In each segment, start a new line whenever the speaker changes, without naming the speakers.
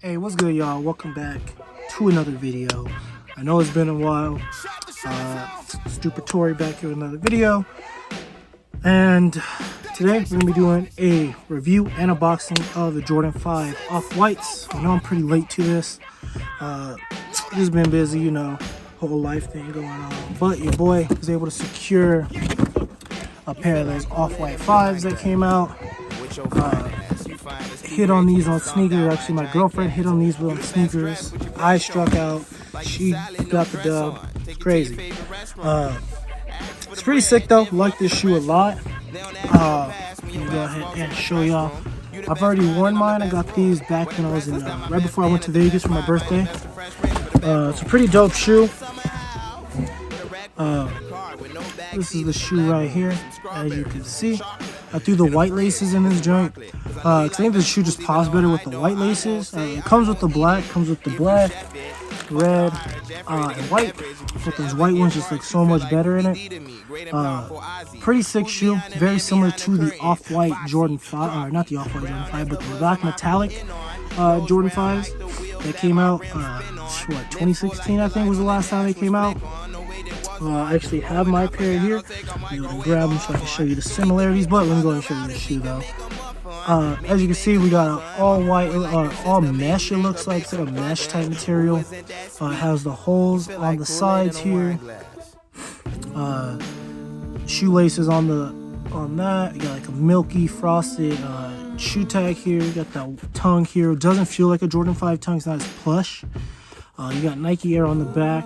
Hey, what's good, y'all? Welcome back to another video. I know it's been a while. Stupid Tory back here with another video. And today we're going to be doing a review and unboxing of the Jordan 5 Off-Whites. I know I'm pretty late to this. Just been busy, you know, whole life thing going on. But your boy was able to secure a pair of those Off-White 5s that came out. Hit on these on sneakers. Actually, my girlfriend hit on these on sneakers. I struck out. She got the dub. It's crazy. It's pretty sick though. Like this shoe a lot. Let me go ahead and show y'all. I've already worn mine. I got these back when I was in right before I went to Vegas for my birthday. It's a pretty dope shoe. This is the shoe right here, as you can see. I threw the white laces in this joint. I think this shoe just pops better with the white laces. It comes with the black, red, and white. But those white ones just look so much better in it. Pretty sick shoe, very similar to the Off-White Jordan 5, or not the Off-White Jordan 5, but the black metallic Jordan 5s that came out, 2016 I think was the last time they came out. I actually have my pair here. I'm going to grab them so I can show you the similarities, but let me go ahead and show you the shoe though. As you can see, we got an all white, all mesh, it looks like, sort of mesh type material. It has the holes on the sides here. Shoelaces on that. You got like a milky frosted shoe tag here. You got that tongue here. It doesn't feel like a Jordan 5 tongue. It's not as plush. You got Nike Air on the back.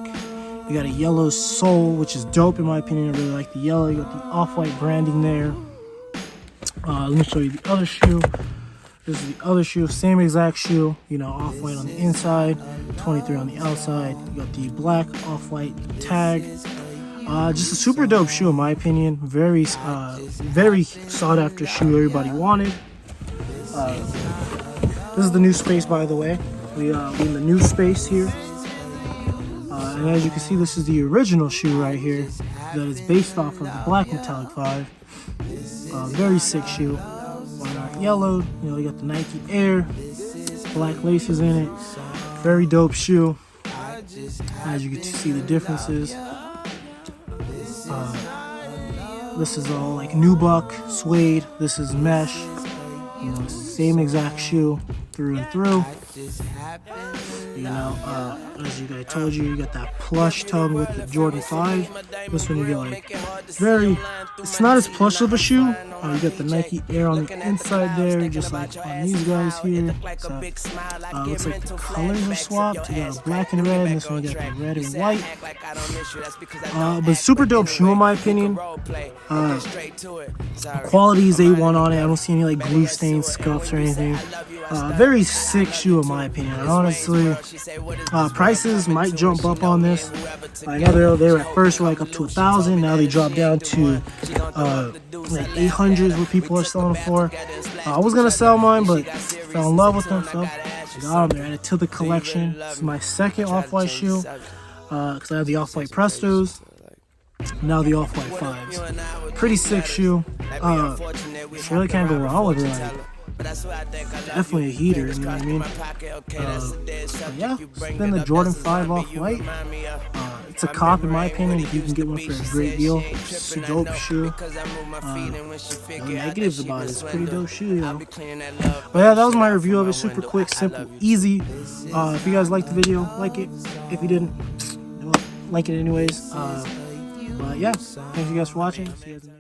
You got a yellow sole, which is dope in my opinion. I really like the yellow. You got the Off-White branding there. Let me show you the other shoe. This is the other shoe, same exact shoe. You know, Off-White on the inside, 23 on the outside. You got the black Off-White tag. Just a super dope shoe in my opinion. Very sought after shoe everybody wanted. This is the new space, by the way. We're in the new space here. And as you can see, this is the original shoe right here that is based off of the black metallic 5. Very sick shoe. Why not yellow? You know, you got the Nike Air, black laces in it. Very dope shoe. As you can see the differences. This is all like nubuck, suede. This is mesh. You know, same exact shoe through and through. You know, as I told you, you got that plush tongue with the Jordan 5. This one you get like it's not as plush of a shoe. You got the Nike Air on the inside there, just like on these guys here. So, looks like the colors are swapped. You got black and red, and this one you got the red and white. But super dope shoe in my opinion. Quality is A1 on it. I don't see any like glue stains, scuffs, or anything. Very sick shoe in my opinion. And honestly, prices might jump up on this. I know they were at first were like up to 1,000. Now they dropped down to like 800 is what people are selling them for. I was gonna sell mine, but fell in love with them, so I got them there. Added to the collection. This is my second Off-White shoe because I have the Off-White Prestos. Now the Off-White 5s. Pretty sick shoe. Really can't go wrong with it. Like, definitely a heater, you know what I mean? Yeah, it's been the Jordan 5 Off-White. It's a cop in my opinion. If you can get one for a great deal, it's a dope shoe. No negatives about it. It's a pretty dope shoe, you know. But yeah, that was my review of it. Super quick, simple, easy. If you guys liked the video, like it. If you didn't, well, like it anyways. But yeah, thank you guys for watching. See you guys next time.